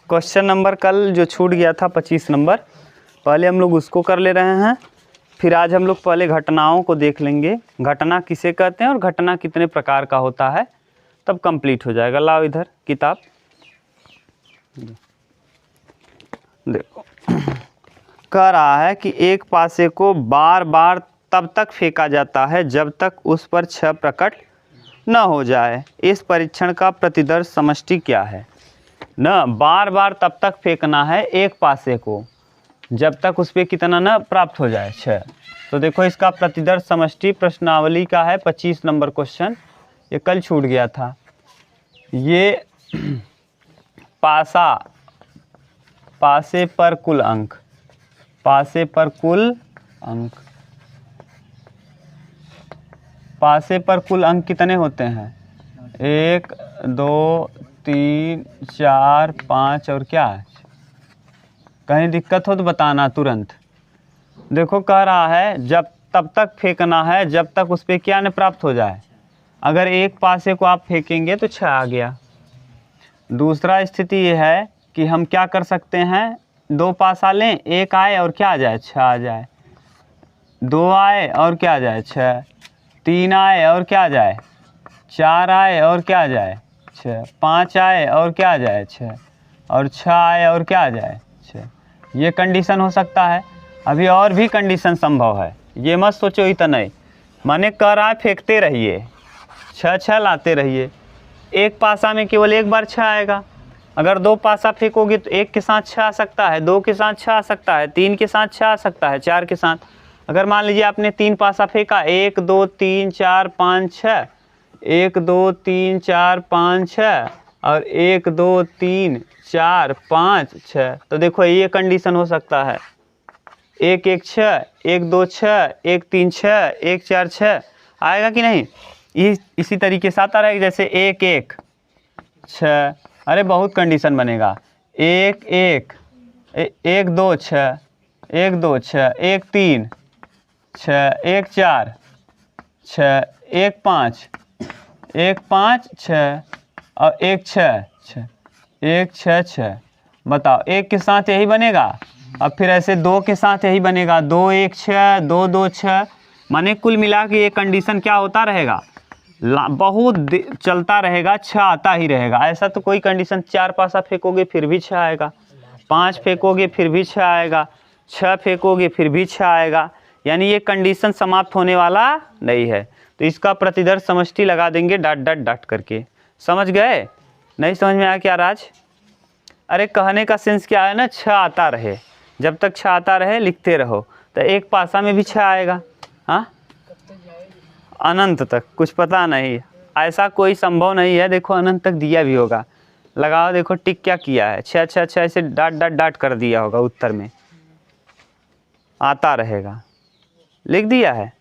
Question number कल जो छूट गया था 25 नंबर, पहले हम लोग उसको कर ले रहे हैं। फिर आज हम लोग पहले घटनाओं को देख लेंगे, घटना किसे कहते हैं और घटना कितने प्रकार का होता है, तब कंप्लीट हो जाएगा। लाओ इधर किताब, देखो कह रहा है कि एक पासे को बार बार तब तक फेंका जाता है जब तक उस पर छह प्रकट न हो जाए। इस परीक्षण का प्रतिदर्श समष्टि क्या है? न बार बार तब तक फेंकना है एक पासे को जब तक उस पर कितना न प्राप्त हो जाए, छः। तो देखो इसका प्रतिदर्श समष्टि प्रश्नावली का है 25 नंबर क्वेश्चन, ये कल छूट गया था। ये पासे पर कुल अंक, पासे पर कुल अंक, पासे पर कुल अंक कितने होते हैं? 1 2 3 4 5 और क्या है? कहीं दिक्कत हो तो बताना तुरंत। देखो कह रहा है जब तब तक फेंकना है जब तक उस पर क्या न प्राप्त हो जाए। अगर एक पासे को आप फेंकेंगे तो 6 आ गया। दूसरा स्थिति ये है कि हम क्या कर सकते हैं, 2 पासा लें, एक आए और क्या आ जाए, 6 आ जाए। 2 आए और क्या आ जाए, 6। 3 आए और क्या आ जाए, 4 आए और क्या आ जाए, 6। 5 आए और क्या आ जाए, 6। और 6 आए और क्या आ जाए, 6। ये कंडीशन हो सकता है। अभी और भी कंडीशन संभव है, ये मत सोचो इतना ही। माने कह रहा है फेंकते रहिए, 6 लाते रहिए। एक पासा में केवल एक बार 6 आएगा। अगर 2 पासा फेंकोगे तो एक के साथ 6 आ सकता है, 2 के साथ 6 आ सकता है, 3 के साथ 6 आ सकता है, 4 के साथ। अगर मान लीजिए आपने 3 पासा फेंका, 1 2 3 4 5 6, 1 2 3 4 5 6 और 1 2 3 4 5 6, तो देखो ये कंडीशन हो सकता है। 1 1 6, 1 2 6, 1 3 6, 1 4 6 आएगा कि नहीं? इसी तरीके से आता रहेगा, जैसे 1 1 6, अरे बहुत कंडीशन बनेगा। 1 1 1 2 6, 1 2 6, 1 3 6, 1 4 6, 1 5 1 5 6 और 1 6 6, 1 6 6। बताओ एक के साथ यही बनेगा, अब फिर ऐसे 2 के साथ यही बनेगा, 2 1 6, 2 2 6। माने कुल मिला के ये कंडीशन क्या होता रहेगा, बहुत चलता रहेगा, 6 आता ही रहेगा। ऐसा तो कोई कंडीशन 4 पासा फेंकोगे फिर भी 6 आएगा, 5 फेंकोगे फिर भी 6 आएगा, 6 फेंकोगे फिर भी 6 आएगा। यानी ये कंडीशन समाप्त होने वाला नहीं है। तो इसका प्रतिदर्श समष्टि लगा देंगे डॉट डॉट डॉट करके। समझ गए? नहीं समझ में आया क्या राज? अरे कहने का सेंस क्या है ना, 6 आता रहे, जब तक 6 आता रहे लिखते रहो। तो एक पासा में भी 6 आएगा, हाँ अनंत तक, कुछ पता नहीं, ऐसा कोई संभव नहीं है। देखो अनंत तक दिया भी होगा, लगाओ देखो टिक क्या किया है, 6 6 6 ऐसे डॉट डॉट डॉट कर दिया होगा, उत्तर में आता रहेगा, लिख दिया है।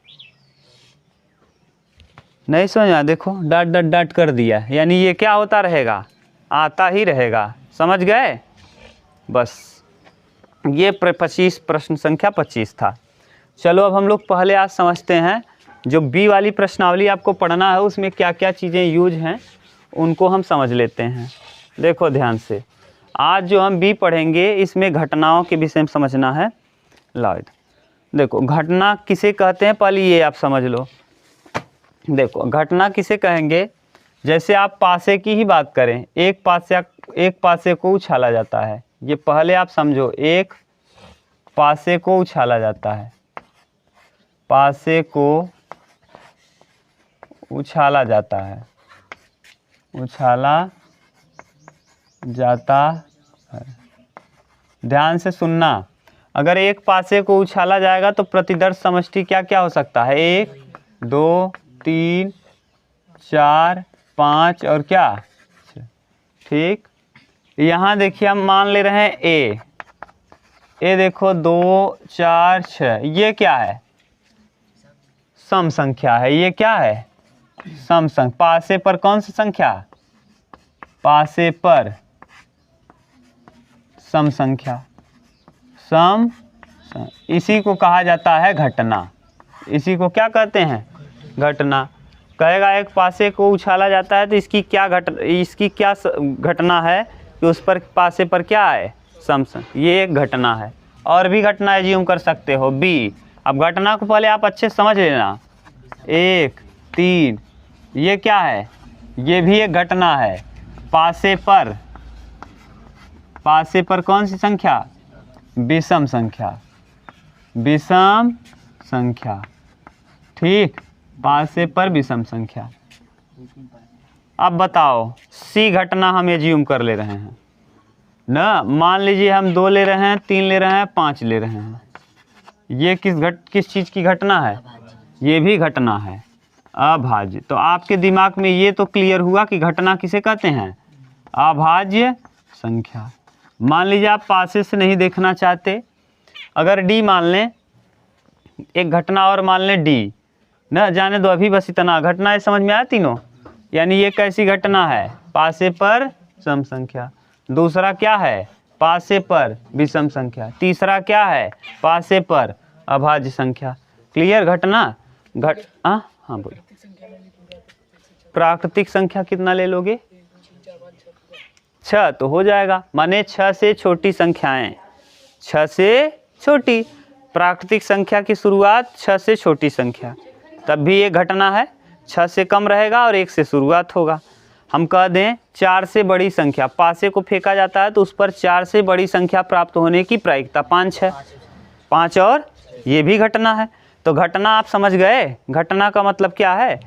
नहीं समझ आया? देखो डॉट डॉट डॉट कर दिया, यानी ये क्या होता रहेगा, आता ही रहेगा। समझ गए? बस ये 25 प्रश्न संख्या 25 था। चलो अब हम लोग पहले आज समझते हैं जो बी वाली प्रश्नावली आपको पढ़ना है उसमें क्या क्या चीज़ें यूज हैं, उनको हम समझ लेते हैं। देखो ध्यान से, आज जो हम बी पढ़ेंगे इसमें घटनाओं के विषय में समझना है। लाओ देखो घटना किसे कहते हैं, पहले ये आप समझ लो। देखो घटना किसे कहेंगे, जैसे आप पासे की ही बात करें, एक पासे को उछाला जाता है, ये पहले आप समझो, एक पासे को उछाला जाता है, पासे को उछाला जाता है, उछाला जाता है। ध्यान से सुनना, अगर एक पासे को उछाला जाएगा तो प्रतिदर्श समष्टि क्या क्या हो सकता है, 1 2 3 4 5 और क्या, ठीक। यहाँ देखिए हम मान ले रहे हैं ए देखो 2 4 6, ये क्या है, सम संख्या है। ये क्या है, सम संख्या। पासे पर कौन सी संख्या, पासे पर सम संख्या, सम, इसी को कहा जाता है घटना। इसी को क्या कहते हैं, घटना। कहेगा एक पासे को उछाला जाता है तो इसकी क्या घटना है कि उस पर पासे पर क्या है, समसंख्या। ये एक घटना है। और भी घटना एज्यूम कर सकते हो बी। अब घटना को पहले आप अच्छे से समझ लेना। 1 3 ये क्या है, ये भी एक घटना है। पासे पर कौन सी संख्या, विषम संख्या, विषम संख्या, ठीक, पासे पर विषम संख्या। अब बताओ सी घटना हम एज्यूम कर ले रहे हैं ना। मान लीजिए हम 2 ले रहे हैं, 3 ले रहे हैं, 5 ले रहे हैं। ये किस चीज़ की घटना है, ये भी घटना है, अभाज्य। तो आपके दिमाग में ये तो क्लियर हुआ कि घटना किसे कहते हैं, अभाज्य संख्या। मान लीजिए आप पासे से नहीं देखना चाहते, अगर डी मान लें, एक घटना और मान लें डी, न जाने दो अभी, बस इतना। घटनाएं समझ में आया तीनों, यानी ये कैसी घटना है, पासे पर सम संख्या। दूसरा क्या है, पासे पर विषम संख्या। तीसरा क्या है, पासे पर अभाज्य संख्या। क्लियर घटना। हाँ बोलो। प्राकृतिक संख्या कितना ले लोगे, 6 तो हो जाएगा, माने 6 से छोटी संख्याएं, 6 से छोटी। प्राकृतिक संख्या की शुरुआत 6 से छोटी संख्या, तब भी ये घटना है। 6 से कम रहेगा और 1 से शुरुआत होगा। हम कह दें 4 से बड़ी संख्या, पासे को फेंका जाता है तो उस पर 4 से बड़ी संख्या प्राप्त होने की प्रायिकता 5 है। 5 और ये भी घटना है। तो घटना आप समझ गए, घटना का मतलब क्या है,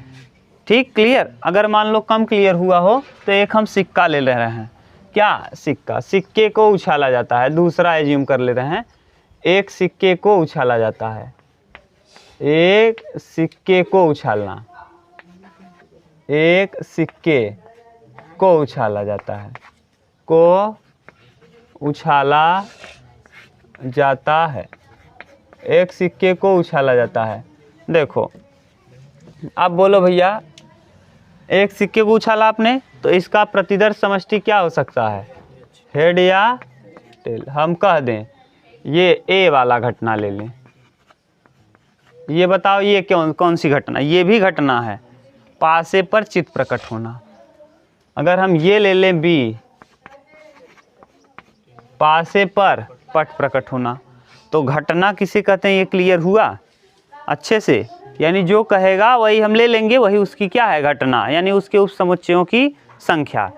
ठीक, क्लियर। अगर मान लो कम क्लियर हुआ हो तो एक हम सिक्का ले ले रहे हैं। क्या सिक्का, सिक्के को उछाला जाता है। दूसरा एज्यूम कर ले रहे हैं, एक सिक्के को उछाला जाता है। एक सिक्के को उछालना, एक सिक्के को उछाला जाता है, को उछाला जाता है, एक सिक्के को उछाला जाता है। देखो अब बोलो भैया, एक सिक्के को उछाला आपने तो इसका प्रतिदर्श समष्टि क्या हो सकता है, हेड या टेल। हम कह दें ये ए वाला घटना ले लें। ये बताओ ये कौन सी घटना, ये भी घटना है, पासे पर चित्त प्रकट होना। अगर हम ये ले लें बी, पासे पर पट प्रकट होना, तो घटना किसे कहते हैं, ये क्लियर हुआ अच्छे से। यानी जो कहेगा वही हम ले लेंगे, वही उसकी क्या है, घटना, यानी उसके उप समुच्चयों की संख्या।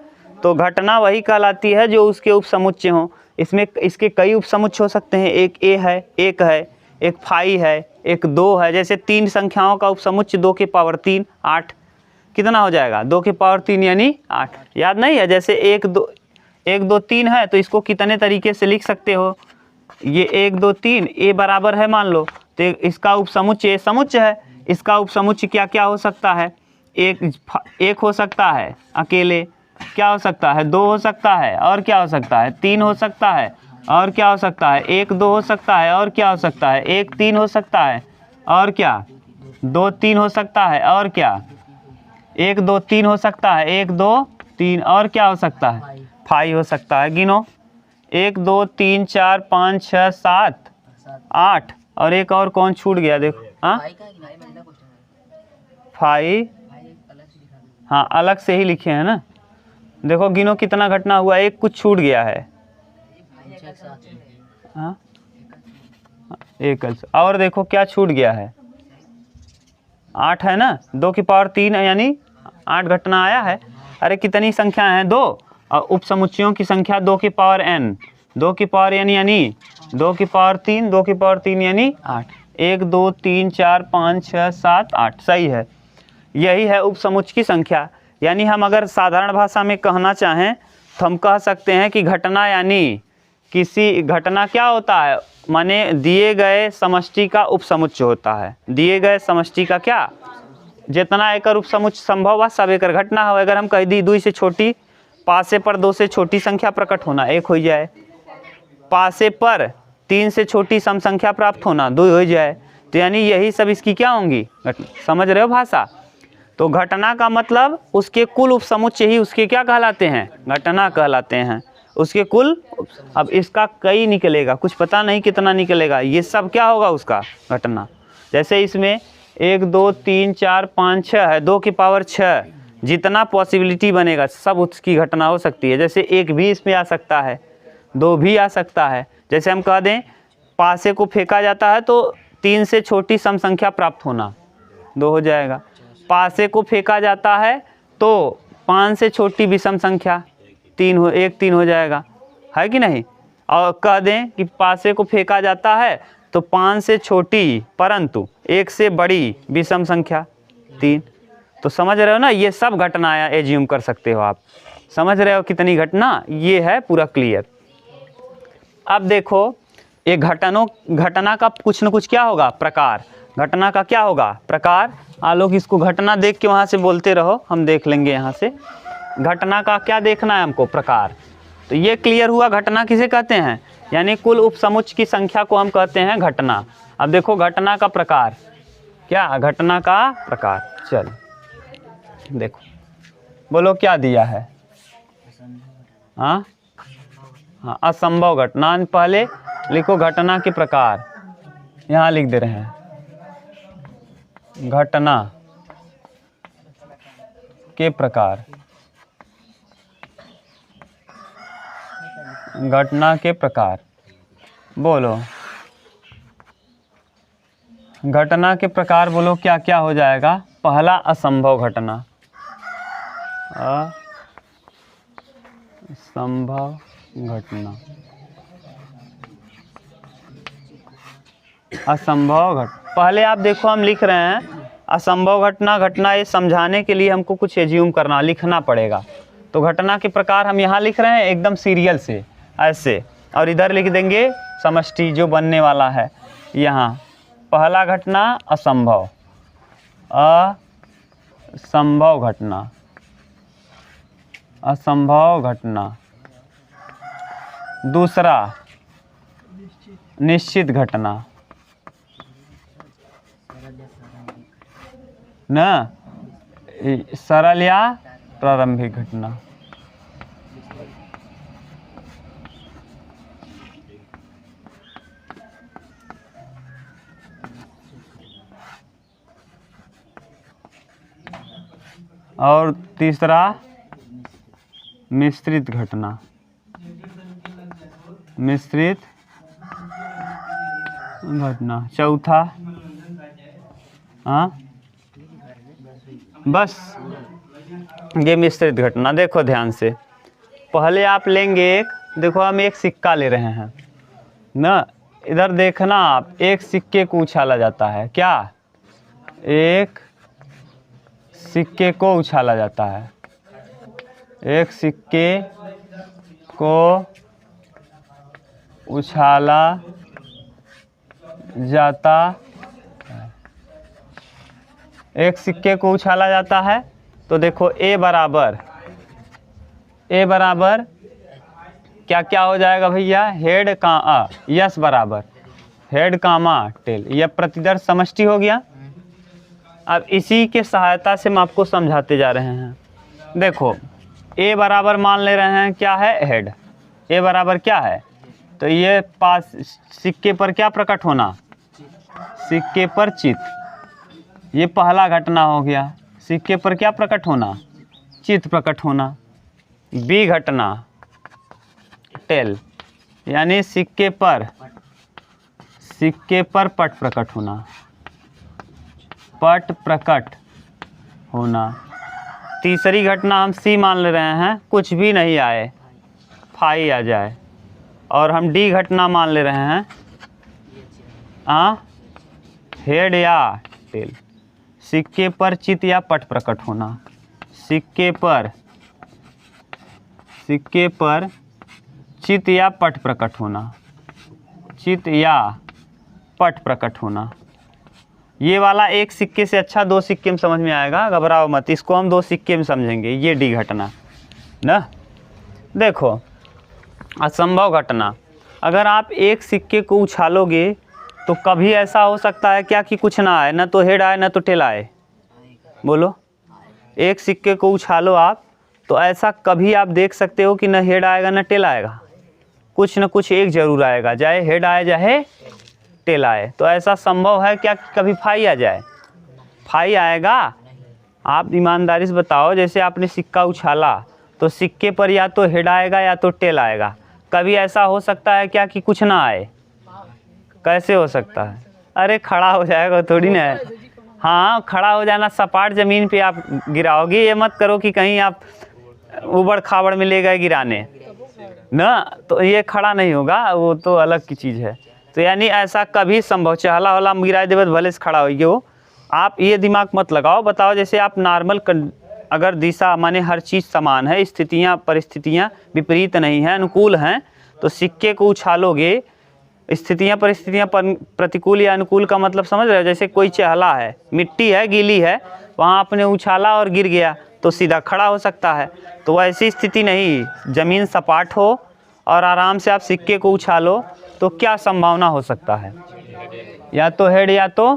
तो घटना वही कहलाती है जो उसके उप समुच्चय हों। इसमें इसके कई उप समुच्चय हो सकते हैं, एक ए है, एक है, एक फाई है, एक 2 है। जैसे 3 संख्याओं का उप समुच्चय 2 की पावर 3 8, कितना हो जाएगा, 2 की पावर 3 यानी 8। याद नहीं है, जैसे 1 2 3 है तो इसको कितने तरीके से लिख सकते हो, ये 1 2 3 ए बराबर है मान लो, तो इसका उप समुच्चय समुच्चय है। इसका उप समुच्चय क्या क्या हो सकता है, एक हो सकता है अकेले, क्या हो सकता है, 2 हो सकता है, और क्या हो सकता है, 3 हो सकता है, और क्या हो सकता है, 1 2 हो सकता है, और क्या हो सकता है, 1 3 हो सकता है, और क्या 2 3 हो सकता है, और क्या 1 2 3 हो सकता है, 1 2 3, और क्या हो सकता है, 5 हो सकता है। गिनो 1 2 3 4 5 6 7 8, और एक और कौन छूट गया, देखो, हाँ 5, हाँ अलग से ही लिखे हैं ना। देखो गिनो कितना घटना हुआ, एक कुछ छूट गया है, हाँ एक, और देखो क्या छूट गया है, 8 है ना, 2 की पावर 3 है, यानी 8 घटना आया है। अरे कितनी संख्या है, 2, और उप समुच्चयों की संख्या 2 की पावर n, 2 की पावर यानी 2 की पावर 3, 2 की पावर 3 यानी 8। 1 2 3 4 5 6 7 8, सही है, यही है उप समुच्चय की संख्या। यानी हम अगर साधारण भाषा में कहना चाहें तो हम कह सकते हैं कि घटना यानी किसी घटना क्या होता है, माने दिए गए समष्टि का उप समुच्चय होता है। दिए गए समष्टि का क्या, जितना एकर उप समुच्चय संभव है सब एकर घटना हो। अगर हम कह दी 2 से छोटी, पासे पर 2 से छोटी संख्या प्रकट होना 1 हो जाए, पासे पर 3 से छोटी सम संख्या प्राप्त होना 2 हो जाए, तो यानी यही सब इसकी क्या होंगी, घटना। समझ रहे हो भाषा। तो घटना का मतलब उसके कुल उप समुच्चय ही उसके क्या कहलाते हैं, घटना कहलाते हैं, उसके कुल। अब इसका कई निकलेगा, कुछ पता नहीं कितना निकलेगा, ये सब क्या होगा उसका घटना। जैसे इसमें 1 2 3 4 5 6 है, 2 की पावर 6, जितना पॉसिबिलिटी बनेगा सब उसकी घटना हो सकती है। जैसे 1 भी इसमें आ सकता है, 2 भी आ सकता है। जैसे हम कह दें पासे को फेंका जाता है तो 3 से छोटी सम संख्या प्राप्त होना, 2 हो जाएगा। पासे को फेंका जाता है तो 5 से छोटी विषम संख्या 3 हो जाएगा, है कि नहीं। और कह दें कि पासे को फेंका जाता है तो 5 से छोटी परंतु 1 से बड़ी विषम संख्या 3। तो समझ रहे हो ना, ये सब घटनाएं एज्यूम कर सकते हो आप। समझ रहे हो कितनी घटना, ये है पूरा क्लियर। अब देखो ये घटना का कुछ न कुछ क्या होगा, प्रकार। घटना का क्या होगा, प्रकार। आलोक इसको घटना देख के वहाँ से बोलते रहो, हम देख लेंगे यहाँ से। घटना का क्या देखना है हमको, प्रकार। तो ये क्लियर हुआ घटना किसे कहते हैं, यानी कुल उपसमुच्चय की संख्या को हम कहते हैं घटना। अब देखो घटना का प्रकार क्या, घटना का प्रकार। चल देखो, बोलो क्या दिया है। हाँ, असंभव घटना। पहले लिखो घटना के प्रकार, यहाँ लिख दे रहे हैं घटना के प्रकार। घटना के प्रकार बोलो, घटना के प्रकार बोलो क्या क्या हो जाएगा। पहला असंभव घटना, असंभव घटना। असंभव पहले आप देखो हम लिख रहे हैं असंभव घटना ये समझाने के लिए हमको कुछ एज्यूम करना, लिखना पड़ेगा। तो घटना के प्रकार हम यहाँ लिख रहे हैं एकदम सीरियल से ऐसे, और इधर लिख देंगे समष्टि जो बनने वाला है। यहाँ पहला घटना असंभव, असंभव घटना, असंभव घटना। दूसरा निश्चित घटना न, सरल या प्रारंभिक घटना। और तीसरा मिश्रित घटना, मिश्रित घटना। चौथा बस ये मिश्रित घटना। देखो ध्यान से, पहले आप लेंगे एक, देखो हम एक सिक्का ले रहे हैं ना, इधर देखना आप, एक सिक्के को उछाला जाता है। क्या, एक सिक्के को उछाला जाता है, एक सिक्के को उछाला जाता, एक सिक्के को उछाला जाता है। तो देखो ए बराबर क्या क्या हो जाएगा भैया, हेड का यस बराबर हेड कामा टेल, यह प्रतिदर्श समष्टि हो गया। अब इसी के सहायता से हम आपको समझाते जा रहे हैं। देखो ए बराबर मान ले रहे हैं क्या है, हेड। ए बराबर क्या है, तो ये पास सिक्के पर क्या प्रकट होना, सिक्के पर चित्त। ये पहला घटना हो गया, सिक्के पर क्या प्रकट होना, चित्त प्रकट होना। बी घटना टेल, यानी सिक्के पर पट प्रकट होना, पट प्रकट होना। तीसरी घटना हम सी मान ले रहे हैं, कुछ भी नहीं आए, फाई आ जाए। और हम डी घटना मान ले रहे हैं, हेड या टेल। सिक्के पर चित्त या पट प्रकट होना, सिक्के पर चित्त या पट प्रकट होना, चित्त या पट प्रकट होना। ये वाला एक सिक्के से अच्छा 2 सिक्के में समझ में आएगा, घबराओ मत, इसको हम 2 सिक्के में समझेंगे। ये डी घटना ना। देखो असंभव घटना, अगर आप एक सिक्के को उछालोगे तो कभी ऐसा हो सकता है क्या कि कुछ ना आए, ना तो हेड आए ना तो टेल आए। बोलो, एक सिक्के को उछालो आप तो ऐसा कभी आप देख सकते हो कि ना हेड आएगा ना टेल आएगा, कुछ ना कुछ एक जरूर आएगा, चाहे हेड आए चाहे टेल आए। तो ऐसा संभव है क्या कि कभी फाई आ जाए, फाई आएगा आप ईमानदारी से बताओ, जैसे आपने सिक्का उछाला तो सिक्के पर या तो हेड आएगा या तो टेल आएगा। कभी ऐसा हो सकता है क्या कि कुछ ना आए? कैसे हो सकता है? अरे खड़ा हो जाएगा थोड़ी ना है। हाँ, खड़ा हो जाना, सपाट ज़मीन पे आप गिराओगे, ये मत करो कि कहीं आप उबड़ खाबड़ में ले गए गिराने ना, तो ये खड़ा नहीं होगा, वो तो अलग की चीज़ है। तो यानी ऐसा कभी संभव, चहला वाला गिरा देवे तो भले से खड़ा होइए हो। आप ये दिमाग मत लगाओ। बताओ जैसे आप नॉर्मल अगर दिशा माने हर चीज़ समान है, स्थितियाँ परिस्थितियाँ विपरीत नहीं हैं, अनुकूल हैं, तो सिक्के को उछालोगे, स्थितियाँ परिस्थितियाँ प्रतिकूल या अनुकूल का मतलब समझ रहे हो? जैसे कोई चहला है, मिट्टी है, गीली है, वहाँ आपने उछाला और गिर गया तो सीधा खड़ा हो सकता है। तो ऐसी स्थिति नहीं, ज़मीन सपाट हो और आराम से आप सिक्के को उछालो तो क्या संभावना हो सकता है? या तो हेड या तो,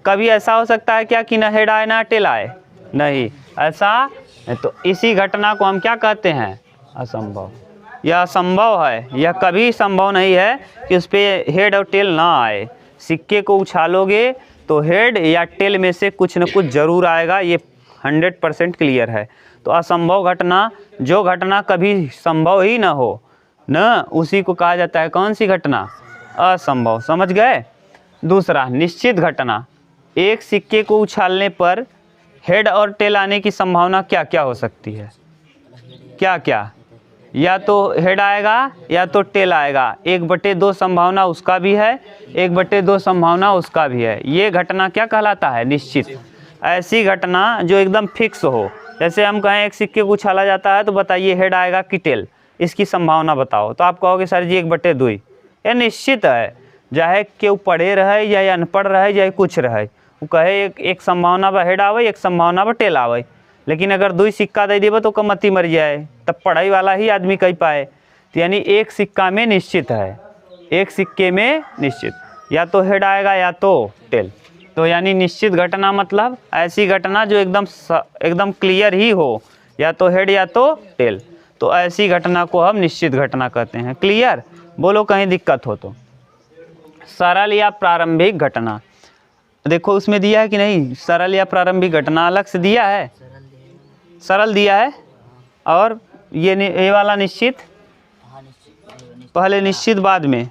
कभी ऐसा हो सकता है क्या कि ना हेड आए ना टेल आए? नहीं, ऐसा तो इसी घटना को हम क्या कहते हैं? असंभव। यह असंभव है, यह कभी संभव नहीं है कि उस पर हेड और टेल ना आए। सिक्के को उछालोगे तो हेड या टेल में से कुछ न कुछ जरूर आएगा, ये 100% क्लियर है। तो असंभव घटना, जो घटना कभी संभव ही ना हो न, उसी को कहा जाता है कौन सी घटना? असंभव। समझ गए? दूसरा, निश्चित घटना। एक सिक्के को उछालने पर हेड और टेल आने की संभावना क्या क्या हो सकती है? क्या क्या? या तो हेड आएगा या तो टेल आएगा। 1/2 संभावना उसका भी है, 1/2 संभावना उसका भी है। ये घटना क्या कहलाता है? निश्चित। ऐसी घटना जो एकदम फिक्स हो, जैसे हम कहें एक सिक्के को उछाला जाता है तो बताइए हेड आएगा कि टेल, इसकी संभावना बताओ। तो आप कहोगे सर जी 1/2 ही। ये निश्चित है, चाहे क्यों पढ़े रहे या अनपढ़ रहे या कुछ रहे, वो कहे एक संभावना पर हेड आवे, एक संभावना पर टेल आवे। लेकिन अगर 2 सिक्का दे देवे तो कमती मर जाए, तब पढ़ाई वाला ही आदमी कह पाए। तो यानी एक सिक्का में निश्चित है, एक सिक्के में निश्चित, या तो हेड आएगा या तो टेल। तो यानी निश्चित घटना मतलब ऐसी घटना जो एकदम क्लियर ही हो, या तो हेड या तो टेल। तो ऐसी घटना को हम निश्चित घटना कहते हैं। क्लियर? बोलो कहीं दिक्कत हो तो। सरल या प्रारंभिक घटना, देखो उसमें दिया है कि नहीं? सरल या प्रारंभिक घटना अलग से दिया है, सरल दिया है, और ये वाला निश्चित, पहले निश्चित बाद में।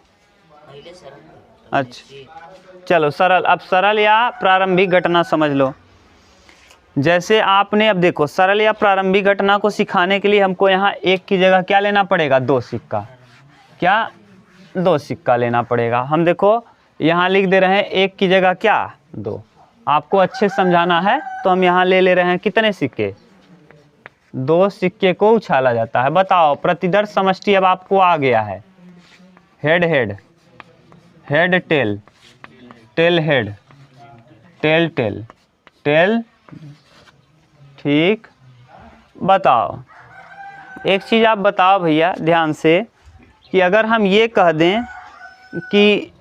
अच्छा चलो सरल। अब सरल या प्रारंभिक घटना समझ लो। जैसे आपने, अब देखो सरल या प्रारंभिक घटना को सिखाने के लिए हमको यहाँ एक की जगह क्या लेना पड़ेगा? 2 सिक्का। क्या? 2 सिक्का लेना पड़ेगा। हम देखो यहाँ लिख दे रहे हैं एक की जगह क्या? 2। आपको अच्छे से समझाना है तो हम यहाँ ले रहे हैं कितने सिक्के? 2 सिक्के को उछाला जाता है। बताओ प्रतिदर्श समष्टि अब आपको आ गया है। Head head, head tail, tail head, tail tail, tail. ठीक, बताओ एक चीज़ आप बताओ भैया ध्यान से, कि अगर हम ये कह दें कि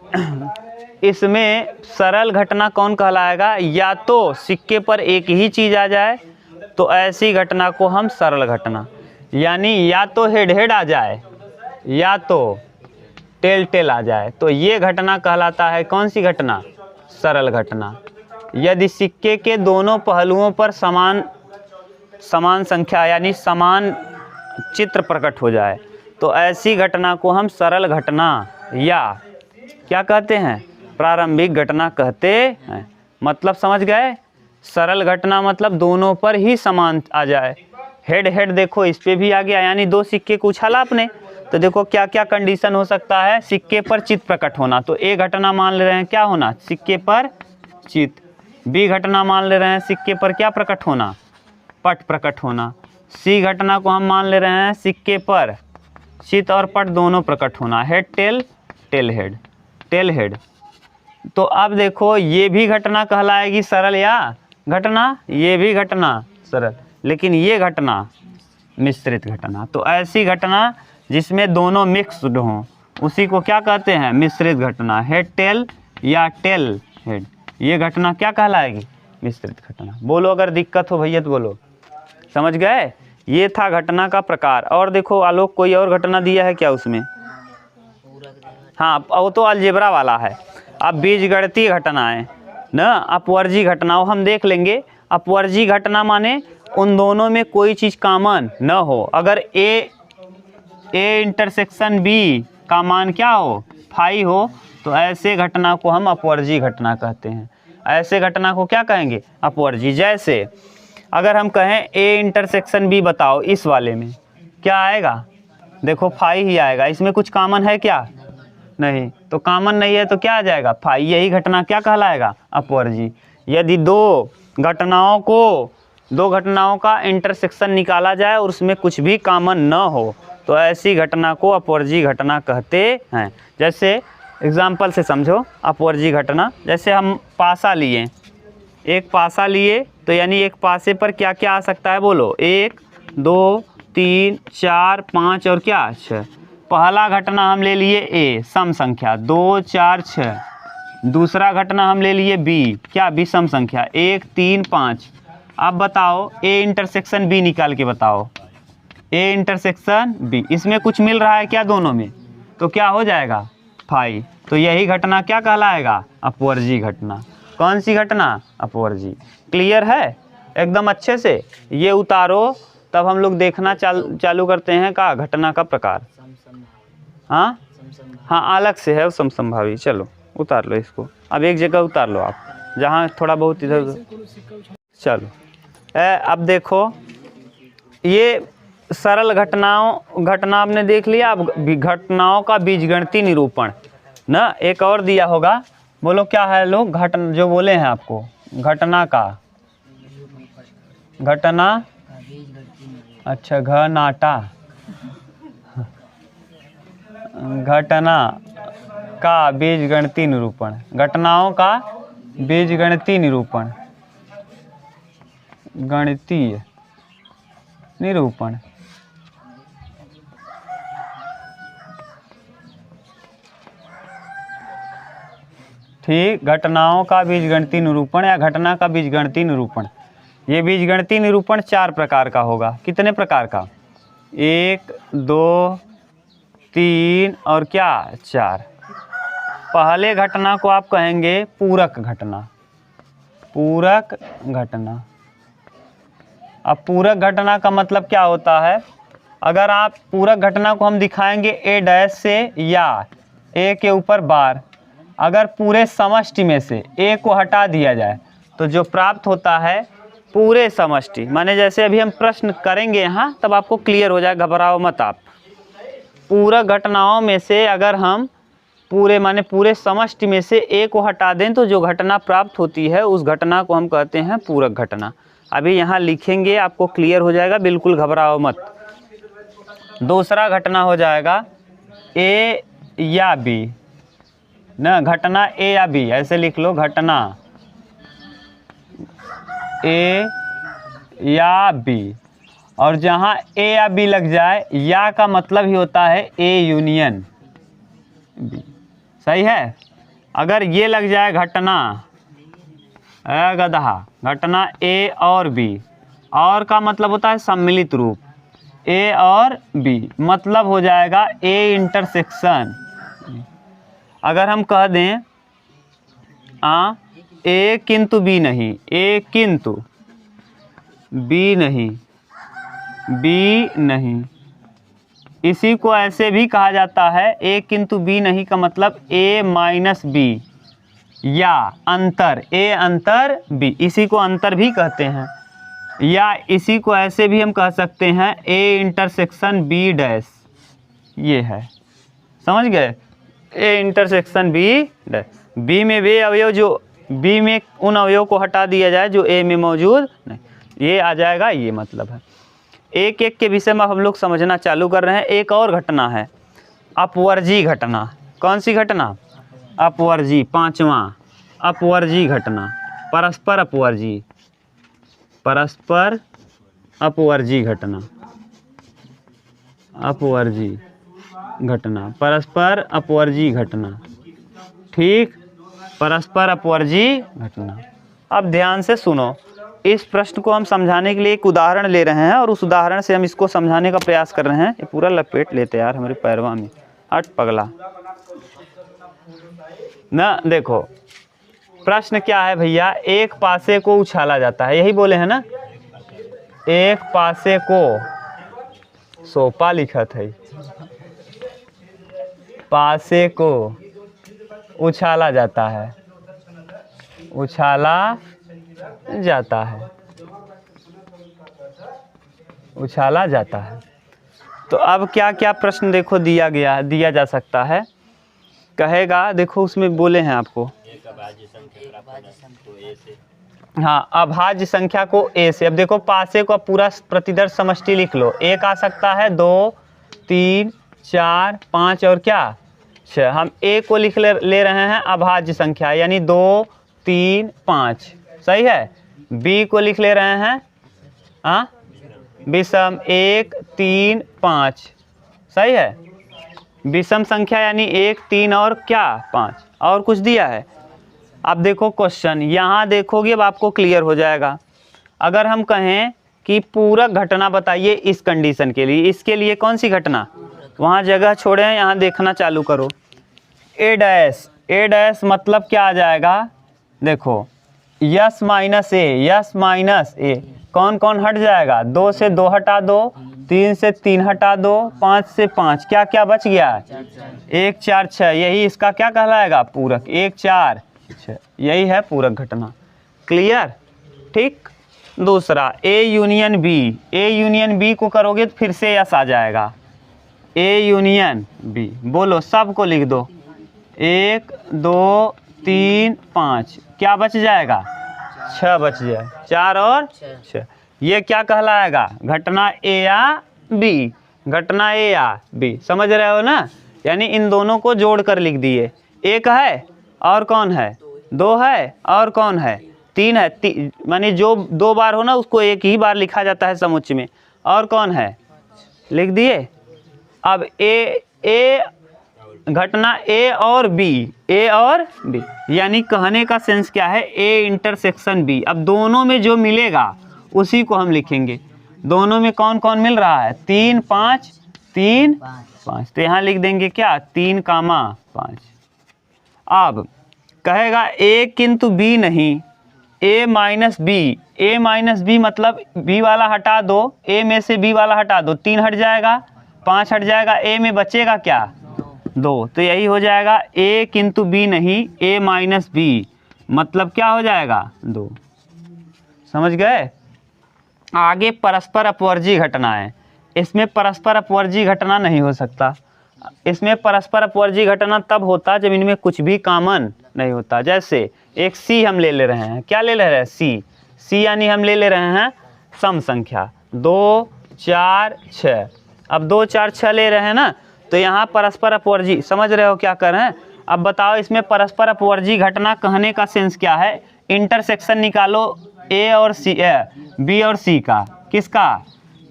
इसमें सरल घटना कौन कहलाएगा? या तो सिक्के पर एक ही चीज़ आ जाए तो ऐसी घटना को हम सरल घटना, यानी या तो हेड हेड आ जाए या तो टेल टेल आ जाए, तो ये घटना कहलाता है कौन सी घटना? सरल घटना। यदि सिक्के के दोनों पहलुओं पर समान संख्या यानी समान चित्र प्रकट हो जाए तो ऐसी घटना को हम सरल घटना या क्या कहते हैं? प्रारंभिक घटना कहते हैं। मतलब समझ गए? सरल घटना मतलब दोनों पर ही समान आ जाए। हेड हेड देखो इस पे भी आ गया, यानी 2 सिक्के को उछाला आपने, तो देखो क्या क्या कंडीशन हो सकता है? सिक्के पर चित्त प्रकट होना, तो ए घटना मान ले रहे हैं क्या होना? सिक्के पर चित्त। बी घटना मान ले रहे हैं सिक्के पर क्या प्रकट होना? पट प्रकट होना। सी घटना को हम मान ले रहे हैं सिक्के पर चित्त और पट दोनों प्रकट होना। Head tail, tail head, tail head. तो अब देखो ये भी घटना कहलाएगी सरल या घटना, ये भी घटना सरल, लेकिन ये घटना मिश्रित घटना। तो ऐसी घटना जिसमें दोनों मिक्स्ड हों उसी को क्या कहते हैं? मिश्रित घटना। हेड टेल या टेल हेड, ये घटना क्या कहलाएगी? मिश्रित घटना। बोलो अगर दिक्कत हो भैया तो बोलो। समझ गए? ये था घटना का प्रकार। और देखो आलोक कोई और घटना दिया है क्या उसमें? हाँ वो तो अलजेब्रा वाला है। अब बीजगणितीय घटनाएं न अपवर्जी घटनाओं हम देख लेंगे। अपवर्जी घटना माने उन दोनों में कोई चीज़ कॉमन न हो। अगर ए इंटरसेक्शन बी का मान क्या हो, फाई हो, तो ऐसे घटना को हम अपवर्जी घटना कहते हैं। ऐसे घटना को क्या कहेंगे, अपवर्जी। जैसे अगर हम कहें ए इंटरसेक्शन बी बताओ, इस वाले में क्या आएगा, देखो फाई ही आएगा। इसमें कुछ कॉमन है क्या, नहीं, तो कॉमन नहीं है तो क्या आ जाएगा, फाई। यही घटना क्या कहलाएगा, अपवर्जी। यदि दो घटनाओं का इंटरसेक्शन निकाला जाए और उसमें कुछ भी कॉमन न हो तो ऐसी घटना को अपवर्जी घटना कहते हैं। जैसे एग्जाम्पल से समझो अपवर्जी घटना। जैसे हम पासा लिए, एक पासा लिए तो यानी एक पासे पर क्या क्या आ सकता है, बोलो, 1 2 3 4 5 और क्या 6। पहला घटना हम ले लिए ए, सम संख्या 2 4 6। दूसरा घटना हम ले लिए बी, क्या, विषम संख्या 1 3 5। अब बताओ ए इंटरसेक्शन बी निकाल के बताओ, ए इंटरसेक्शन बी, इसमें कुछ मिल रहा है क्या दोनों में, तो क्या हो जाएगा, फाई। तो यही घटना क्या कहलाएगा, अपवर्जी घटना। कौन सी घटना, अपवर्जी। क्लियर है एकदम अच्छे से। ये उतारो तब हम लोग देखना चालू करते हैं का घटना का प्रकार। हाँ हाँ, अलग से है समसंभावी। चलो उतार लो इसको, अब एक जगह उतार लो आप, जहाँ थोड़ा बहुत इधर। चलो अब देखो, ये सरल घटना आपने देख लिया। अब घटनाओं का बीजगणितीय निरूपण ना एक और दिया होगा, बोलो क्या है लोग, घटना जो बोले हैं आपको, घटना का, घटना, अच्छा घनाटा, घटना का बीजगणितीय निरूपण, घटनाओं का बीजगणितीय निरूपण, गणितीय निरूपण। ठीक, घटनाओं का बीजगणितीय निरूपण या घटना का बीजगणितीय निरूपण। ये बीजगणितीय निरूपण 4 प्रकार का होगा। कितने प्रकार का, 1 2 3 और क्या 4। पहले घटना को आप कहेंगे पूरक घटना, पूरक घटना। अब पूरक घटना का मतलब क्या होता है, अगर आप पूरक घटना को हम दिखाएंगे ए डैश से या ए के ऊपर बार, अगर पूरे समष्टि में से ए को हटा दिया जाए तो जो प्राप्त होता है पूरे समष्टि, माने जैसे अभी हम प्रश्न करेंगे यहाँ तब आपको क्लियर हो जाए, घबराओ मत आप। पूरक घटनाओं में से अगर हम पूरे समष्टि में से ए को हटा दें तो जो घटना प्राप्त होती है उस घटना को हम कहते हैं पूरक घटना। अभी यहाँ लिखेंगे, आपको क्लियर हो जाएगा, बिल्कुल घबराओ मत। दूसरा घटना हो जाएगा ए या बी ना, घटना ए या बी, ऐसे लिख लो, घटना ए या बी। और जहाँ ए या बी लग जाए, या का मतलब ही होता है ए यूनियन बी, सही है। अगर ये लग जाए घटना गधा, घटना ए और बी, और का मतलब होता है सम्मिलित रूप, ए और बी, मतलब हो जाएगा ए इंटरसेक्शन। अगर हम कह दें ए किंतु बी नहीं, ए किंतु बी नहीं, बी नहीं, इसी को ऐसे भी कहा जाता है, ए किंतु बी नहीं का मतलब ए माइनस बी, या अंतर, ए अंतर बी, इसी को अंतर भी कहते हैं। या इसी को ऐसे भी हम कह सकते हैं ए इंटरसेक्शन बी डैश, ये है, समझ गए, A intersection B dash. B में वे अवयव जो, बी में उन अवयव को हटा दिया जाए जो ए में मौजूद नहीं, ये आ जाएगा, ये मतलब है। एक एक के विषय में हम लोग समझना चालू कर रहे हैं। एक और घटना है अपवर्जी घटना। कौन सी घटना, अपवर्जी। पांचवा अपवर्जी घटना, परस्पर अपवर्जी, परस्पर अपवर्जी घटना, अपवर्जी घटना, परस्पर अपवर्जी घटना। ठीक, परस्पर अपवर्जी घटना। अब ध्यान से सुनो, इस प्रश्न को हम समझाने के लिए एक उदाहरण ले रहे हैं और उस उदाहरण से हम इसको समझाने का प्रयास कर रहे हैं। ये पूरा लपेट लेते यार हमारे पैरवा में, हट पगला ना। देखो प्रश्न क्या है भैया, एक पासे को उछाला जाता है, यही बोले हैं ना, एक पासे को सोपा लिखा था, पासे को उछाला जाता है, उछाला जाता है, उछाला जाता है। तो अब क्या क्या प्रश्न देखो दिया जा सकता है। कहेगा देखो उसमें बोले हैं आपको, हाँ अभाज्य संख्या को ए से। अब देखो पासे को पूरा प्रतिदर्श समष्टि लिख लो। एक आ सकता है 2 3 4 5 और क्या 6। हम ए को ले रहे हैं अभाज्य संख्या, यानी 2 3 5, सही है। बी को लिख ले रहे हैं विषम 1 3 5, सही है। विषम संख्या यानी 1 3 और क्या 5, और कुछ दिया है। अब देखो क्वेश्चन यहाँ देखोगे, अब आपको क्लियर हो जाएगा। अगर हम कहें कि पूरक घटना बताइए इस कंडीशन के लिए, इसके लिए कौन सी घटना, वहाँ जगह छोड़े हैं, यहाँ देखना चालू करो। ए डैश मतलब क्या आ जाएगा, देखो यस माइनस ए, कौन कौन हट जाएगा, 2 से 2 हटा दो, 3 से 3 हटा दो, 5 से 5, क्या क्या बच गया 1 4 6, यही इसका क्या कहलाएगा पूरक, 1 4 6, यही है पूरक घटना। क्लियर, ठीक। दूसरा ए यूनियन बी को करोगे तो फिर से यस आ जाएगा, ए यूनियन बी, बोलो सबको लिख दो, 1 2 3 5, क्या बच जाएगा 6 बच जाए, 4 और 6, ये क्या कहलाएगा घटना ए या बी, घटना ए या बी, समझ रहे हो ना। यानी इन दोनों को जोड़ कर लिख दिए, एक है और कौन है 2 है और कौन है 3 है, मानी जो 2 बार हो ना उसको एक ही बार लिखा जाता है समुच्चय में, और कौन है लिख दिए। अब ए घटना ए और बी, यानी कहने का सेंस क्या है, ए इंटरसेक्शन बी। अब दोनों में जो मिलेगा उसी को हम लिखेंगे। दोनों में कौन कौन मिल रहा है 3 5 3 5, तो यहाँ लिख देंगे क्या 3 कामा 5। अब कहेगा ए किंतु बी नहीं, ए माइनस बी मतलब बी वाला हटा दो, ए में से बी वाला हटा दो, 3 हट जाएगा 5 हट जाएगा, ए में बचेगा क्या 2, तो यही हो जाएगा ए किंतु बी नहीं, ए माइनस बी मतलब क्या हो जाएगा 2। समझ गए। आगे परस्पर अपवर्जी घटना है, इसमें परस्पर अपवर्जी घटना नहीं हो सकता। इसमें परस्पर अपवर्जी घटना तब होता जब इनमें कुछ भी कॉमन नहीं होता। जैसे एक सी हम ले रहे हैं, क्या ले रहे हैं सी यानी हम ले रहे हैं सम संख्या 2 4 6। अब 2 4 6 ले रहे हैं ना, तो यहाँ परस्पर अपवर्जी, समझ रहे हो क्या कर रहे हैं। अब बताओ इसमें परस्पर अपवर्जी घटना कहने का सेंस क्या है, इंटरसेक्शन निकालो ए और सी, बी और सी का, किसका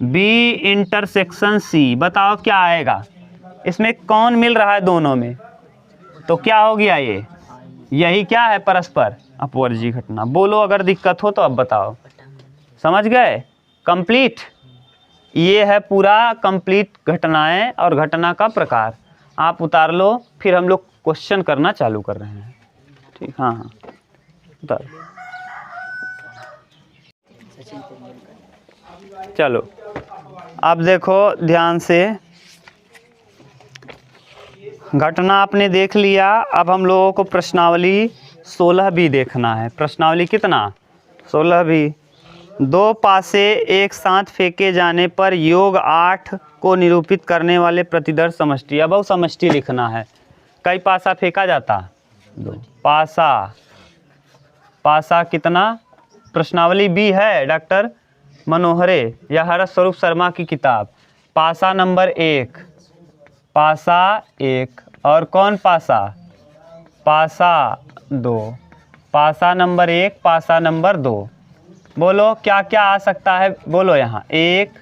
बी इंटरसेक्शन सी, बताओ क्या आएगा। इसमें कौन मिल रहा है दोनों में, तो क्या हो गया ये, यही क्या है परस्पर अपवर्जी घटना। बोलो अगर दिक्कत हो तो अब बताओ। समझ गए, कंप्लीट। ये है पूरा कंप्लीट घटनाएं और घटना का प्रकार। आप उतार लो, फिर हम लोग क्वेश्चन करना चालू कर रहे हैं। ठीक, हाँ उतार। चलो अब देखो ध्यान से, घटना आपने देख लिया। अब हम लोगों को प्रश्नावली 16 भी देखना है। प्रश्नावली कितना 16 भी। 2 पासे एक साथ फेंके जाने पर योग 8 को निरूपित करने वाले प्रतिदर्श समष्टि। अब समष्टि लिखना है। कई पासा फेंका जाता 2 पासा कितना, प्रश्नावली बी है डॉक्टर मनोहरे या हरस स्वरूप शर्मा की किताब। पासा नंबर 1, पासा 1 और कौन पासा 2, पासा नंबर 1 पासा नंबर 2। बोलो क्या क्या आ सकता है, बोलो यहाँ 1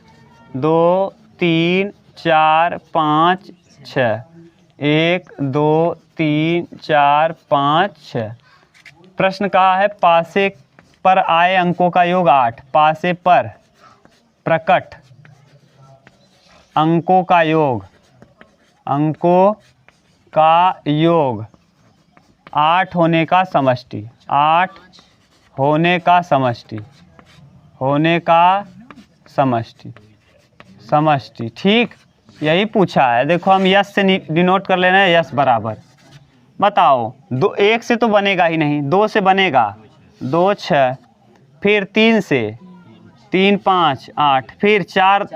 2 3 4 5 6, 1 2 3 4 5 6। प्रश्न कहा है पासे पर आए अंकों का योग 8। पासे पर प्रकट अंकों का योग, 8 होने का समष्टि, 8 होने का समष्टि, होने का समष्टि, समष्टि। ठीक, यही पूछा है। देखो हम यस से डिनोट कर लेना है, यस बराबर। बताओ, 2 1 से तो बनेगा ही नहीं, 2 से बनेगा, 2 6, फिर 3 से, 3 5 8, फिर 4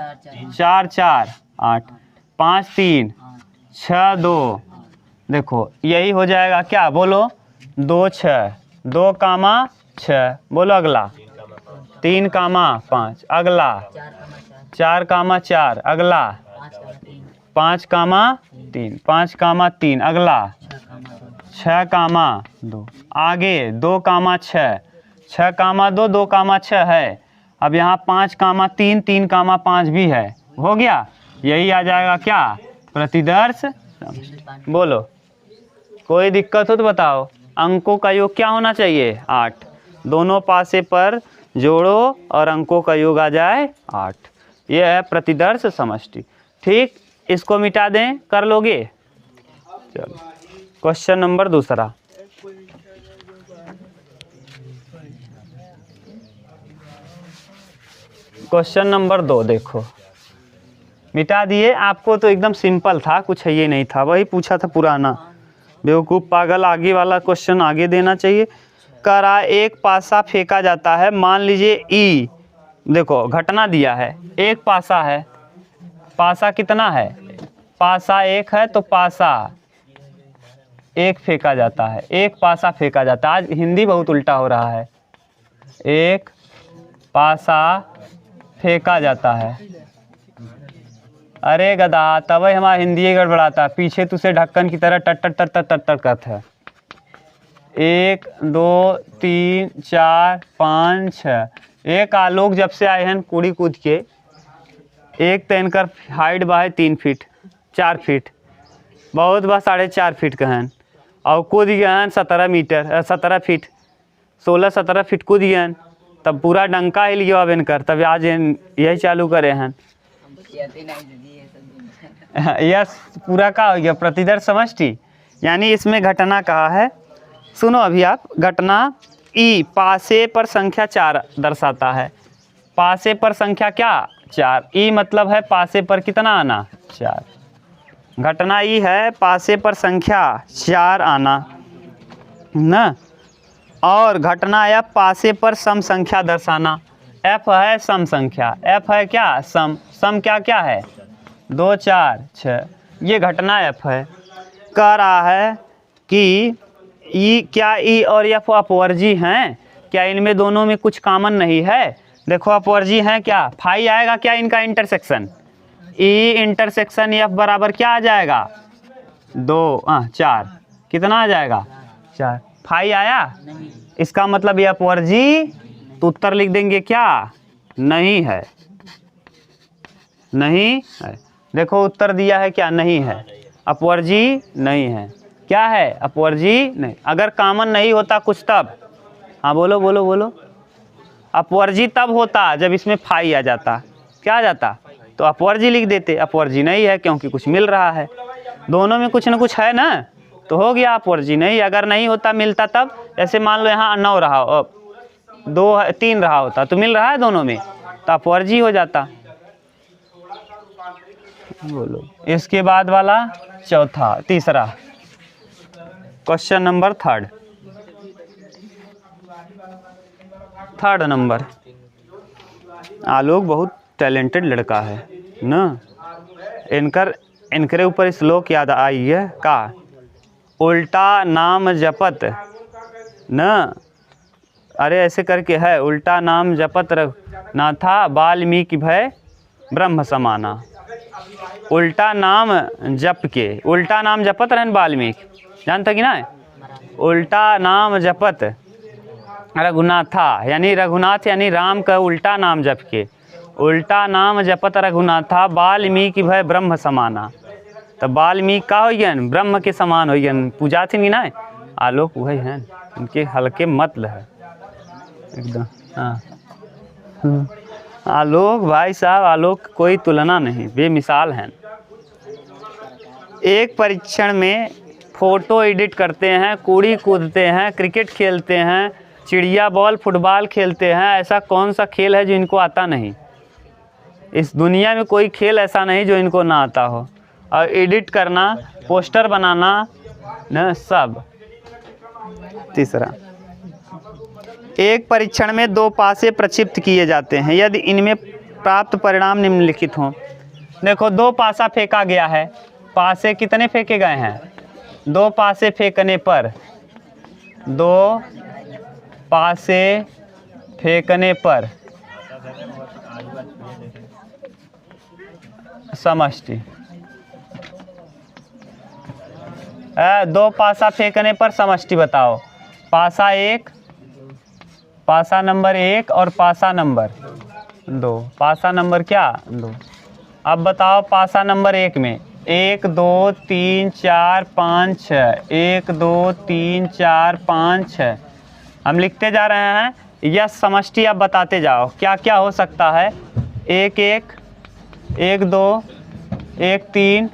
4 4 8, 5 3 6 2। देखो यही हो जाएगा क्या, बोलो 2 6, 2 कामा 6, बोलो अगला 3 कामा 5, अगला 4 कामा 4, अगला 5 कामा 3, 5 कामा 3, अगला 6 कामा 2, आगे 2 कामा 6, 6 कामा 2, 2 कामा 6 है। अब यहाँ 5 कामा 3, 3 कामा 5 भी है, हो गया। यही आ जाएगा क्या, प्रतिदर्श समष्टि। बोलो, कोई दिक्कत हो तो बताओ। अंकों का योग क्या होना चाहिए, 8। दोनों पासे पर जोड़ो और अंकों का योग आ जाए 8। यह है प्रतिदर्श समष्टि। ठीक, इसको मिटा दें, कर लोगे। चलो क्वेश्चन नंबर दूसरा। क्वेश्चन नंबर 2 देखो, मिटा दिए। आपको तो एकदम सिंपल था, कुछ है ये नहीं था, वही पूछा था पुराना। बेवकूफ़ पागल, आगे वाला क्वेश्चन आगे देना चाहिए। करा एक पासा फेंका जाता है, मान लीजिए ई, देखो घटना दिया है, एक पासा है, पासा कितना है, पासा 1 है, तो पासा 1 फेंका जाता है, एक पासा फेंका जाता है। आज हिंदी बहुत उल्टा हो रहा है। एक पासा फेंका जाता है। अरे गधा, तब हमारा हिंदी गड़बड़ाता, पीछे तुझसे ढक्कन की तरह टट टट टट टट टट करता है। 1 2 3 4 5 6। एक आलोक जब से आए हैं कूड़ी कूद के, एक तो इनकर हाइट बा है 3 फीट 4 फीट, बहुत बा 4.5 फीट का हैं, और कूद गए हैं 17 मीटर 17 फीट, 16-17 फीट कूद गए हैं। तब पूरा डंका हिल गया अब इनकर, तब आज यही चालू करे हैं। यस, पूरा का हो गया प्रतिदर्श समष्टि। यानी इसमें घटना कहा है, सुनो अभी आप। घटना ई पासे पर संख्या 4 दर्शाता है। पासे पर संख्या क्या, 4। ई मतलब है पासे पर कितना आना, 4। घटना ई है पासे पर संख्या 4 आना ना, और घटना एफ पासे पर सम संख्या दर्शाना। एफ है सम संख्या, एफ है क्या, सम। सम क्या क्या है, 2 4 6, ये घटना एफ है। कह रहा है कि ई, क्या ई और एफ अपवर्जी हैं क्या, इनमें दोनों में कुछ कॉमन नहीं है। देखो अपवर्जी हैं क्या, फाई आएगा क्या इनका इंटरसेक्शन, ई इंटरसेक्शन एफ बराबर क्या आ जाएगा, 2 4, कितना आ जाएगा 4। फाई आया, इसका मतलब ये अपवर्जी, तो उत्तर लिख देंगे क्या, नहीं है, नहीं है। देखो उत्तर दिया है क्या, नहीं है, अपवर्जी नहीं है। क्या है, अपवर्जी नहीं। अगर कॉमन नहीं होता कुछ तब, हाँ बोलो बोलो बोलो, अपवर्जी तब होता जब इसमें फाई आ जाता, क्या आ जाता, तो अपवर्जी लिख देते। अपवर्जी नहीं है क्योंकि कुछ मिल रहा है, दोनों में कुछ ना कुछ है ना, तो हो गया अपवर्जी नहीं। अगर नहीं होता मिलता तब, जैसे मान लो यहाँ 9 रहा, 2 3 रहा होता, तो मिल रहा है दोनों में, तो अपवर्जी हो जाता। बोलो इसके बाद वाला चौथा, तीसरा क्वेश्चन नंबर 3rd नंबर। आलोक बहुत टैलेंटेड लड़का है ना, इनकरे ऊपर श्लोक याद आई है का, उल्टा नाम जपत न, अरे ऐसे करके है, उल्टा नाम जपत रघुनाथा वाल्मीकि भय ब्रह्म समाना। उल्टा नाम जप के, उल्टा नाम जपत रहन वाल्मीकि, जानता कि ना, उल्टा नाम जपत रघुनाथा, यानी रघुनाथ यानी राम का उल्टा नाम जप के, उल्टा नाम जपत रघुनाथा वाल्मीकि भय ब्रह्म समाना। तब वाल्मीकि का हो गया, ब्रह्म के समान हो गया, पूजा थी ना। आलोक वही हैं, इनके हल्के मतल है एकदम। हाँ आलोक भाई साहब, आलोक कोई तुलना नहीं, बेमिसाल हैं। एक परीक्षण में फ़ोटो एडिट करते हैं, कूड़ी कूदते हैं, क्रिकेट खेलते हैं, चिड़िया बॉल फुटबॉल खेलते हैं, ऐसा कौन सा खेल है जो इनको आता नहीं? इस दुनिया में कोई खेल ऐसा नहीं जो इनको ना आता हो। और एडिट करना, पोस्टर बनाना न, सब। तीसरा, एक परीक्षण में 2 पासे प्रक्षिप्त किए जाते हैं, यदि इनमें प्राप्त परिणाम निम्नलिखित हों। देखो 2 पासा फेंका गया है, पासे कितने फेंके गए हैं? 2 पासे फेंकने पर, 2 पासे फेंकने पर समष्टि, 2 पासा फेंकने पर समष्टि बताओ। पासा 1, पासा नंबर 1 और पासा नंबर 2। पासा नंबर क्या? 2। अब बताओ पासा नंबर 1 में 1 2 3 4 5 6, 1 2 3 4 5 6 हम लिखते जा रहे हैं। यह समष्टि आप बताते जाओ क्या क्या हो सकता है। 1 1, 1 2, 1 3,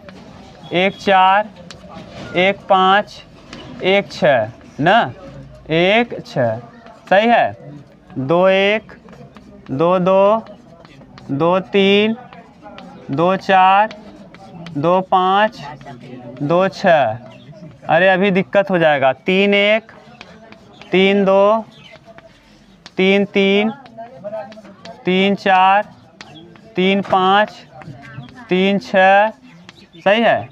1 4, 1 5, 1 6 न, 1 6 सही है। 2 1, 2 2, 2 3, 2 4, 2 5, 2 6। अरे अभी दिक्कत हो जाएगा। 3 1, 3 2, 3 3, 3 4, 3 5, 3 6 सही है।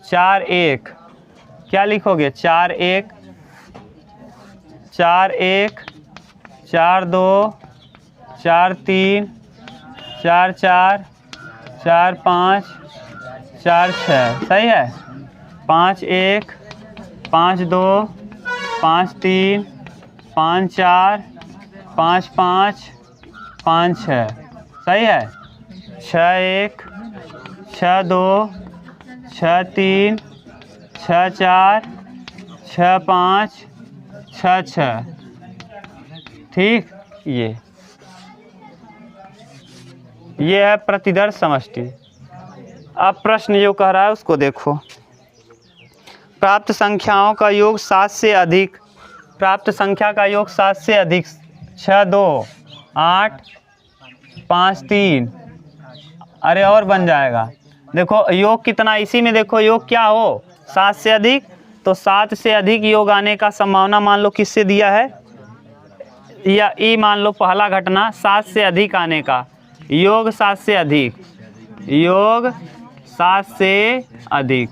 4 1 क्या लिखोगे? 4 1, 4 1, 4 2, 4 3, 4 4, 4 5, 4 6 सही है। 5 1, 5 2, 5 3, 5 4, 5 5, 5 6 सही है। 6 1, 6 2, 6 3, 6 4, 6 5, 6 6 ठीक। ये है प्रतिदर्श समष्टि। अब प्रश्न जो कह रहा है उसको देखो। प्राप्त संख्याओं का योग 7 से अधिक, प्राप्त संख्या का योग 7 से अधिक 6 2 8 5 3 अरे और बन जाएगा। देखो योग कितना, इसी में देखो योग क्या हो 7 से अधिक, तो 7 से अधिक योग आने का संभावना मान लो किससे दिया है, या ई मान लो पहला घटना 7 से अधिक आने का, योग 7 से अधिक, योग 7 से अधिक,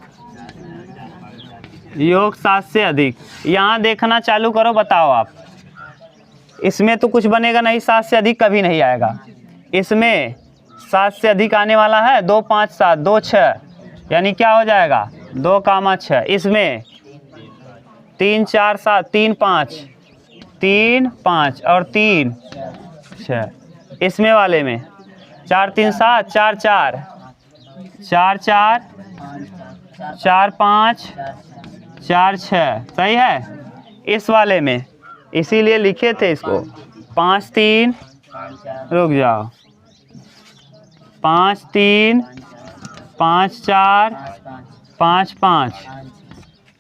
योग 7 से अधिक। यहाँ देखना चालू करो, बताओ आप। इसमें तो कुछ बनेगा नहीं, 7 से अधिक कभी नहीं आएगा। इसमें 7 से अधिक आने वाला है 2 5 7 2 6, यानी क्या हो जाएगा 2 6। इसमें 3 4 7 3 5 3 5 और 3 6। इसमें वाले में 4 3 7 4 4 4 4 4 5 4 6 सही है। इस वाले में इसीलिए लिखे थे इसको 5 3, रुक जाओ, 5 3 5 4 5 5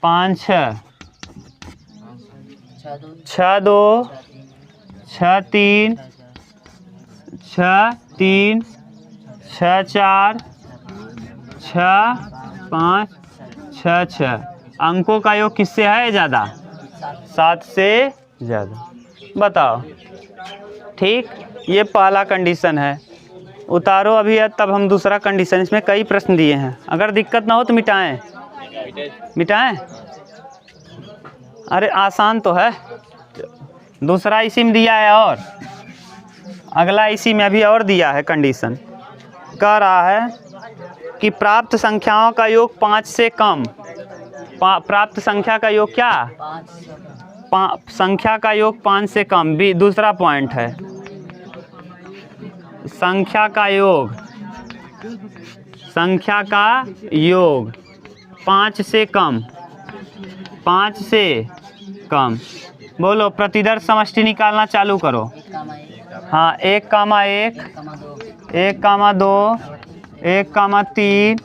5 6 6 2 6 3 6 3 6 4 6 5 6 6। अंकों का योग किससे है ज़्यादा? 7 से ज़्यादा। बताओ ठीक। ये पहला कंडीशन है, उतारो अभी है तब हम दूसरा कंडीशन। इसमें कई प्रश्न दिए हैं, अगर दिक्कत ना हो तो मिटाएं। मिटाएं? अरे आसान तो है। दूसरा इसी में दिया है और अगला इसी में अभी और दिया है। कंडीशन कह रहा है कि प्राप्त संख्याओं का योग 5 से कम, प्राप्त संख्या का योग क्या? संख्या का योग 5 से कम। भी दूसरा पॉइंट है, संख्या का योग, संख्या का योग 5 से कम, 5 से कम। बोलो प्रतिदर्श समष्टि निकालना चालू करो। हाँ 1 1, 1 2, 1 3,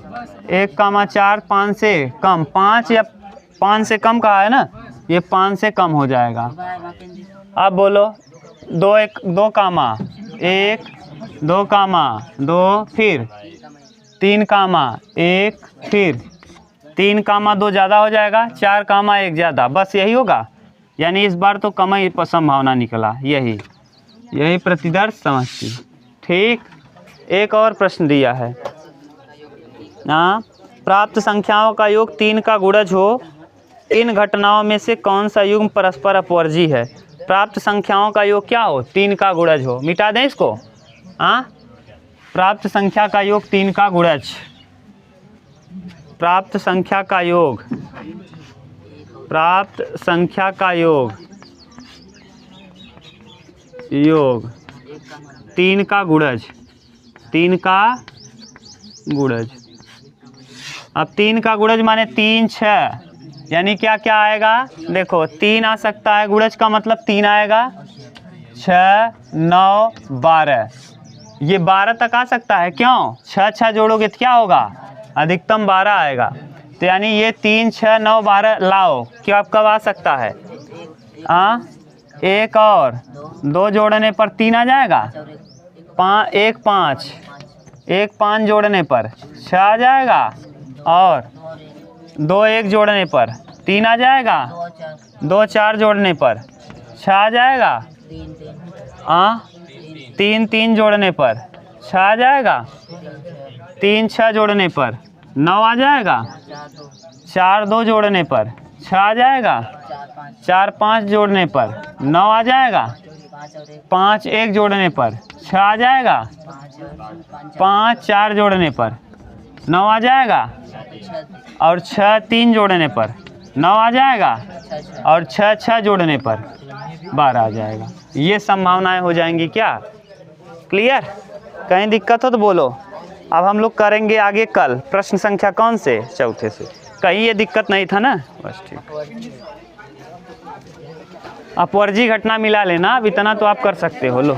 1 4 5 से कम, 5 या 5 से कम कहा है ना, ये 5 से कम हो जाएगा। अब बोलो 2 कामा 1 2 कामा 2 फिर 3 कामा 1 फिर 3 कामा 2 ज़्यादा हो जाएगा, 4 कामा 1 ज़्यादा, बस यही होगा। यानी इस बार तो कम ही संभावना निकला, यही प्रतिदर्श समष्टि। ठीक, एक और प्रश्न दिया है ना, प्राप्त संख्याओं का योग 3 का गुणज हो, इन घटनाओं में से कौन सा युग्म परस्पर अपवर्जी है। प्राप्त संख्याओं का योग क्या हो, 3 का गुणज हो। मिटा दें इसको। हाँ, प्राप्त संख्या का योग 3 का गुणज, प्राप्त संख्या का योग, प्राप्त संख्या का योग 3 का गुणज, 3 का गुणज। अब 3 का गुणज माने 3 6, यानी क्या क्या आएगा, देखो 3 आ सकता है, गुणज का मतलब 3 आएगा, 6 9 12, ये 12 तक आ सकता है। क्यों, 6 6 जोड़ोगे तो क्या होगा, अधिकतम 12 आएगा। तो यानी ये 3 6 9 12 लाओ, क्या कब आ सकता है। हाँ, 1 और 2 जोड़ने पर 3 आ जाएगा, 1 5 जोड़ने पर 6 आ जाएगा, और 2 1 जोड़ने पर 3 आ जाएगा, 2 4 जोड़ने पर 6 आ जाएगा, 3 3 जोड़ने पर 6 आ जाएगा, 3 6 जोड़ने पर 9 आ जाएगा, 4 2 जोड़ने पर 6 आ जाएगा, 4 5 जोड़ने पर 9 आ जाएगा, 5 1 जोड़ने पर 6 आ जाएगा, 5 4 जोड़ने पर 9 आ जाएगा, और 6 3 जोड़ने पर 9 आ जाएगा, और 6 6 जोड़ने पर 12 आ जाएगा। ये संभावनाएं हो जाएंगी क्या, क्लियर। कहीं दिक्कत हो तो बोलो। अब हम लोग करेंगे आगे कल प्रश्न संख्या कौन से, चौथे से। कहीं ये दिक्कत नहीं था ना, बस ठीक। अपवर्जी घटना मिला लेना, अब इतना तो आप कर सकते हो। लो